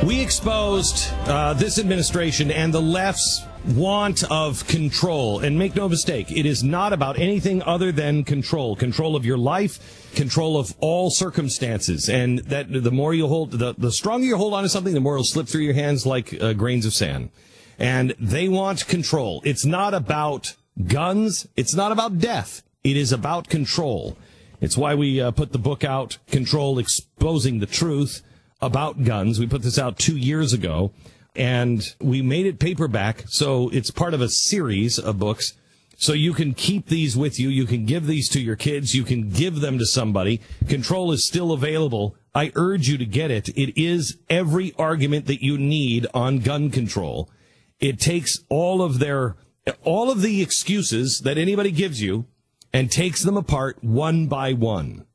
We exposed this administration and the left's want of control. And make no mistake, it is not about anything other than control. Control of your life, control of all circumstances. And that the more you hold, the stronger you hold on to something, the more it'll slip through your hands like grains of sand. And they want control. It's not about guns. It's not about death. It is about control. It's why we put the book out, Control, Exposing the Truth about Guns. We put this out 2 years ago, and we made it paperback, so it's part of a series of books. So you can keep these with you. You can give these to your kids. You can give them to somebody. Control is still available. I urge you to get it. It is every argument that you need on gun control. It takes all of the excuses that anybody gives you and takes them apart one by one.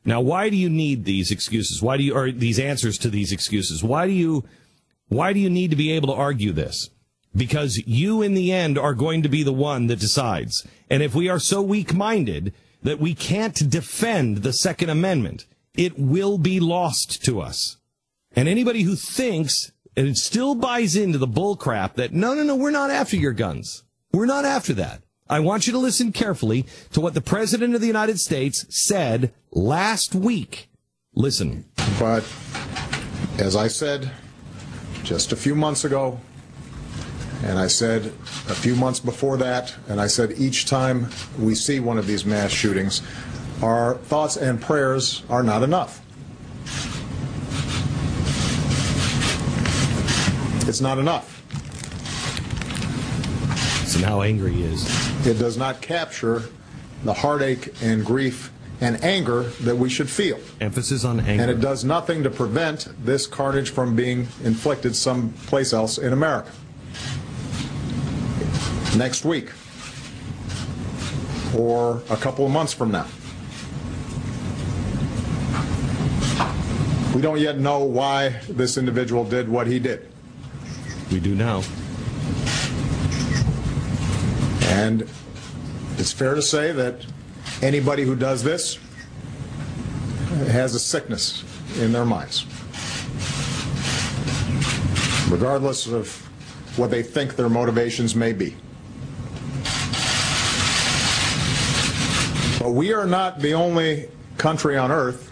Now, why do you need these excuses? Or these answers to these excuses? Why do you need to be able to argue this? Because you, in the end, are going to be the one that decides. And if we are so weak-minded that we can't defend the Second Amendment, it will be lost to us. And anybody who thinks and still buys into the bull crap that, no, we're not after your guns. We're not after that. I want you to listen carefully to what the President of the United States said last week. Listen. But as I said just a few months ago, and I said a few months before that, and I said each time we see one of these mass shootings, our thoughts and prayers are not enough. It's not enough. Listen how angry he is. It does not capture the heartache and grief and anger that we should feel. Emphasis on anger. And it does nothing to prevent this carnage from being inflicted someplace else in America. Next week, or a couple of months from now. We don't yet know why this individual did what he did. We do now. And it's fair to say that anybody who does this has a sickness in their minds, regardless of what they think their motivations may be. But we are not the only country on earth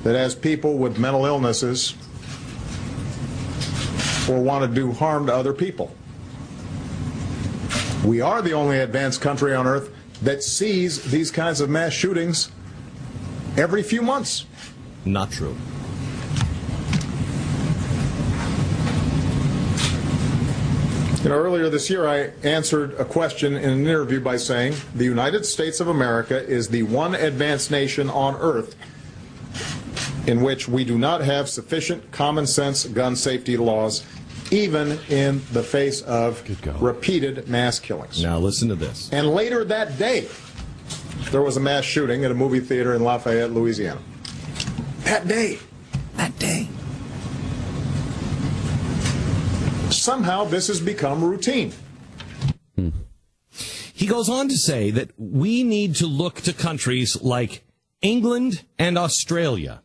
that has people with mental illnesses or want to do harm to other people. We are the only advanced country on earth that sees these kinds of mass shootings every few months. Not true. You know, earlier this year I answered a question in an interview by saying the United States of America is the one advanced nation on earth in which we do not have sufficient common sense gun safety laws, even in the face of repeated mass killings. Now listen to this. And later that day, there was a mass shooting at a movie theater in Lafayette, Louisiana. That day. Somehow this has become routine. He goes on to say that we need to look to countries like England and Australia.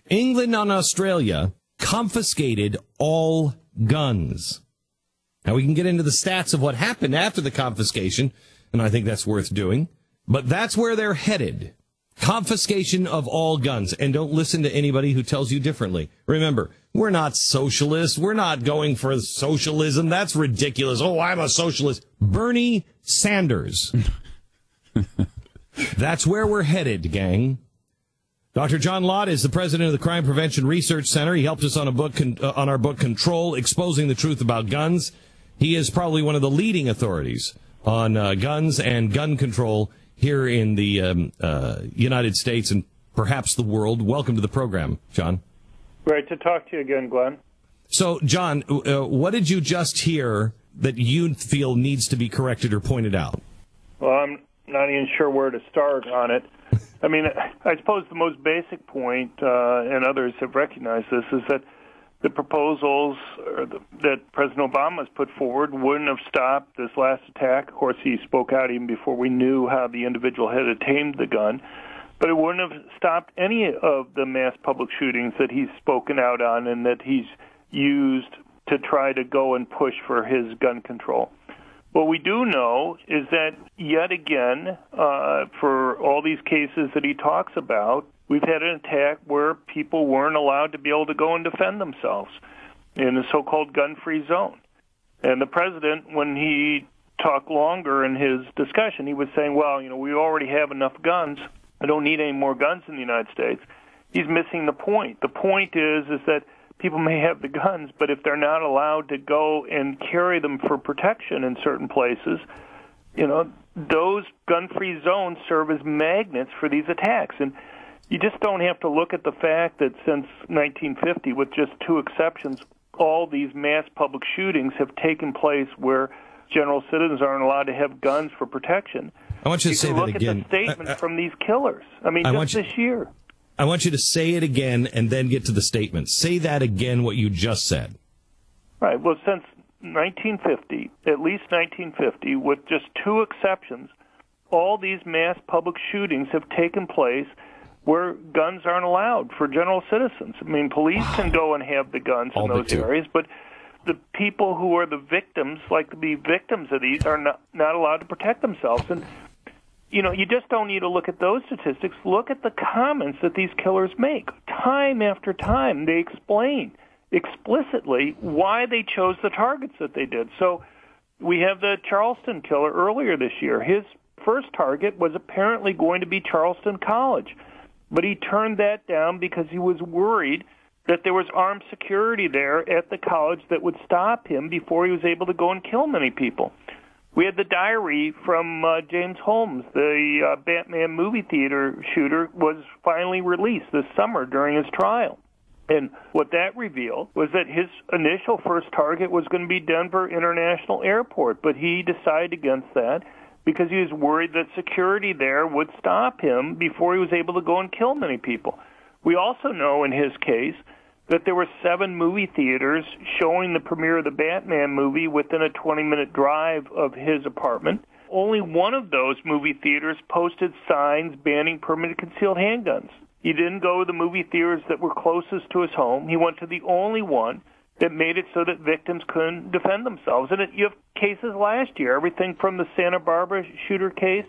England and Australia confiscated all guns. Now, we can get into the stats of what happened after the confiscation, and I think that's worth doing. But that's where they're headed. Confiscation of all guns. And don't listen to anybody who tells you differently. Remember, we're not socialists. We're not going for socialism. That's ridiculous. Oh, I'm a socialist. Bernie Sanders. That's where we're headed, gang. Dr. John Lott is the president of the Crime Prevention Research Center. He helped us on on our book, Control, Exposing the Truth About Guns. He is probably one of the leading authorities on guns and gun control here in the United States and perhaps the world. Welcome to the program, John. Great to talk to you again, Glenn. So, John, what did you just hear that you feel needs to be corrected or pointed out? Well, I'm not even sure where to start on it. I mean, I suppose the most basic point, and others have recognized this, is that the proposals that President Obama has put forward wouldn't have stopped this last attack. Of course, he spoke out even before we knew how the individual had attained the gun. But it wouldn't have stopped any of the mass public shootings that he's spoken out on and that he's used to try to go and push for his gun control. What we do know is that, yet again, for all these cases that he talks about, we've had an attack where people weren't allowed to be able to go and defend themselves in the so-called gun-free zone. And the president, when he talked longer in his discussion, he was saying, well, we already have enough guns. I don't need any more guns in the United States. He's missing the point. The point is that people may have the guns, but if they're not allowed to go and carry them for protection in certain places, those gun-free zones serve as magnets for these attacks. And you just don't have to look at the fact that since 1950, with just two exceptions, all these mass public shootings have taken place where general citizens aren't allowed to have guns for protection. I want you to say that again. Look at the statements from these killers. Just this year. I want you to say it again and then get to the statement. Say that again, what you just said. Right. Well, since 1950, at least 1950, with just two exceptions, all these mass public shootings have taken place where guns aren't allowed for general citizens. Police can go and have the guns in those areas, but the people who are the victims, like to be victims of these, are not allowed to protect themselves. And you just don't need to look at those statistics. Look at the comments that these killers make. Time after time, they explain explicitly why they chose the targets that they did. So we have the Charleston killer earlier this year. His first target was apparently going to be Charleston College, but he turned that down because he was worried that there was armed security there at the college that would stop him before he was able to go and kill many people. We had the diary from James Holmes, the Batman movie theater shooter, was finally released this summer during his trial. And what that revealed was that his initial first target was going to be Denver International Airport, but he decided against that because he was worried that security there would stop him before he was able to go and kill many people. We also know in his case that there were 7 movie theaters showing the premiere of the Batman movie within a 20-minute drive of his apartment. Only one of those movie theaters posted signs banning permanent concealed handguns. He didn't go to the movie theaters that were closest to his home. He went to the only one that made it so that victims couldn't defend themselves. And you have cases last year, everything from the Santa Barbara shooter case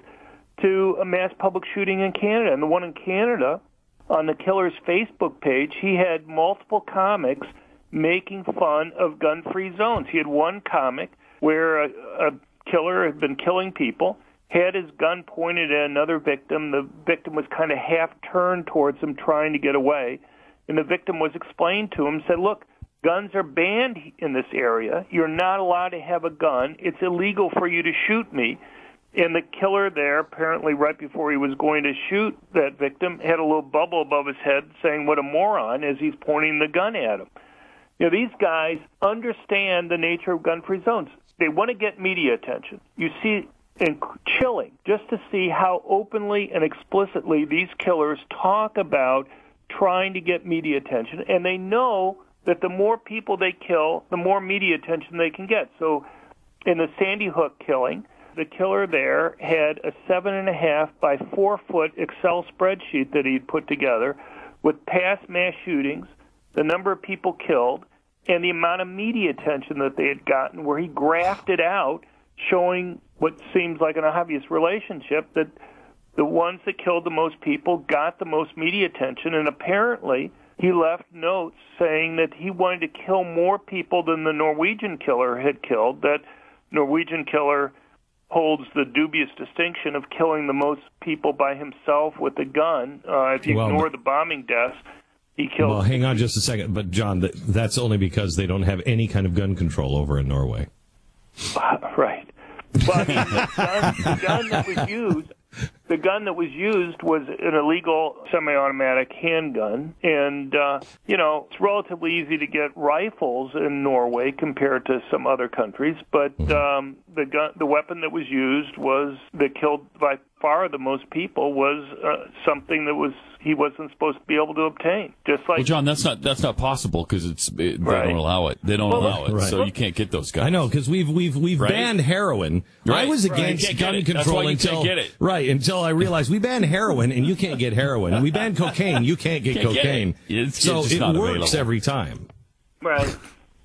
to a mass public shooting in Canada. And the one in Canada, on the killer's Facebook page, he had multiple comics making fun of gun-free zones. He had one comic where a killer had been killing people, had his gun pointed at another victim. The victim was kind of half-turned towards him, trying to get away. And the victim was explained to him, said, look, guns are banned in this area. You're not allowed to have a gun. It's illegal for you to shoot me. And the killer there, apparently right before he was going to shoot that victim, had a little bubble above his head saying, what a moron, as he's pointing the gun at him. These guys understand the nature of gun-free zones. They want to get media attention. You see, and chilling, just to see how openly and explicitly these killers talk about trying to get media attention. And they know that the more people they kill, the more media attention they can get. So in the Sandy Hook killing, the killer there had a 7.5 by 4 foot Excel spreadsheet that he'd put together with past mass shootings, the number of people killed, and the amount of media attention that they had gotten, where he graphed it out, showing what seems like an obvious relationship, that the ones that killed the most people got the most media attention, and apparently he left notes saying that he wanted to kill more people than the Norwegian killer had killed. That Norwegian killer holds the dubious distinction of killing the most people by himself with a gun. If you ignore the bombing deaths, he killed... Well, hang on just a second. But, John, that's only because they don't have any kind of gun control over in Norway. Right. But the gun that was used... The gun that was used was an illegal semi-automatic handgun, and, it's relatively easy to get rifles in Norway compared to some other countries, but the weapon that was used that killed by far the most people was something that he wasn't supposed to be able to obtain. Just like, well, John, that's not possible because they don't allow it. They don't allow it, so you can't get those guns. I know, because we've banned heroin. Right. I was against gun control until I realized we banned heroin and you can't get heroin. We banned cocaine, you can't get cocaine. It's so just it not works available every time. Right.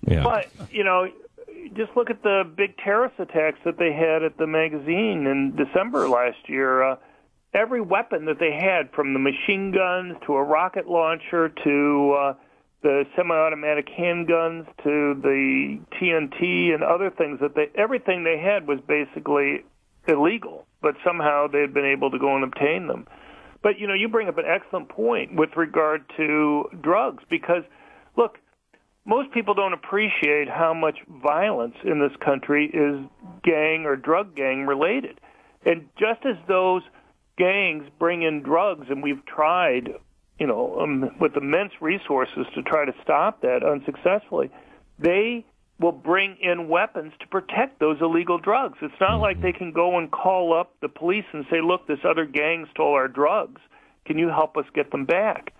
Yeah. But, just look at the big terrorist attacks that they had at the magazine in December last year. Every weapon that they had, from the machine guns to a rocket launcher to the semi-automatic handguns to the TNT and other things, everything they had was basically illegal, but somehow they had been able to go and obtain them. But, you bring up an excellent point with regard to drugs, because, look, most people don't appreciate how much violence in this country is gang or drug gang related. And just as those gangs bring in drugs, and we've tried, with immense resources to try to stop that unsuccessfully, they will bring in weapons to protect those illegal drugs. It's not like they can go and call up the police and say, look, this other gang stole our drugs. Can you help us get them back?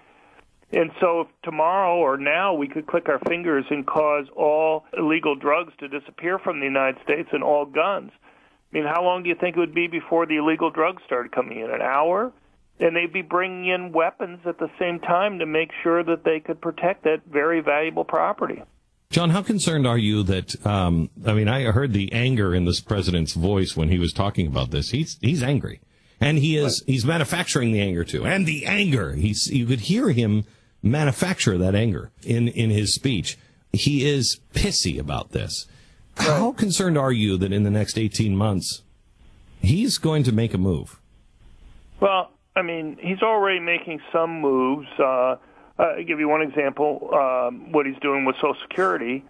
And so if tomorrow or now we could click our fingers and cause all illegal drugs to disappear from the United States and all guns, I mean, how long do you think it would be before the illegal drugs started coming in? An hour? And they'd be bringing in weapons at the same time to make sure that they could protect that very valuable property. John, how concerned are you that, I heard the anger in this president's voice when he was talking about this. He's angry. And he's manufacturing the anger too. And the anger, you could hear him manufacture that anger in his speech. He is pissy about this. How concerned are you that in the next 18 months he's going to make a move? Well, he's already making some moves. I'll give you one example, what he's doing with Social Security.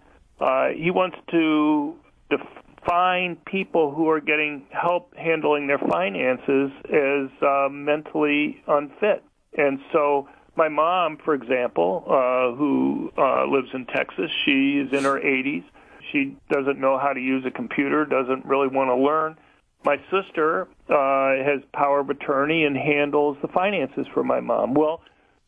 He wants to define people who are getting help handling their finances as mentally unfit. And so my mom, for example, who lives in Texas, she is in her 80s. She doesn't know how to use a computer, doesn't really want to learn. My sister has power of attorney and handles the finances for my mom. Well,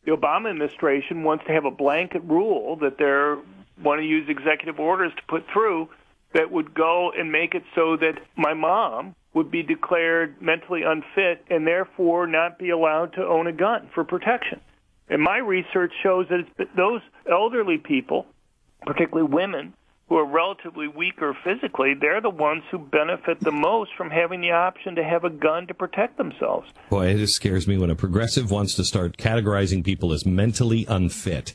the Obama administration wants to have a blanket rule that they want to use executive orders to put through that would go and make it so that my mom would be declared mentally unfit and therefore not be allowed to own a gun for protection. And my research shows that it's those elderly people, particularly women, who are relatively weaker physically, they're the ones who benefit the most from having the option to have a gun to protect themselves. Boy, it just scares me when a progressive wants to start categorizing people as mentally unfit.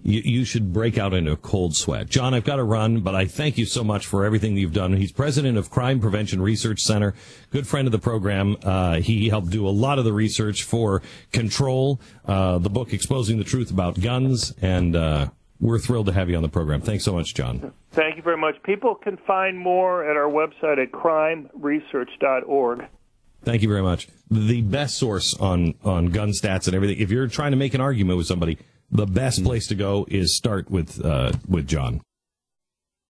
You should break out into a cold sweat. John, I've got to run, but I thank you so much for everything you've done. He's president of Crime Prevention Research Center, good friend of the program. He helped do a lot of the research for Control, the book Exposing the Truth About Guns, and we're thrilled to have you on the program. Thanks so much, John. Thank you very much. People can find more at our website at crimeresearch.org. Thank you very much. The best source on gun stats and everything. If you're trying to make an argument with somebody, the best place to go is start with John.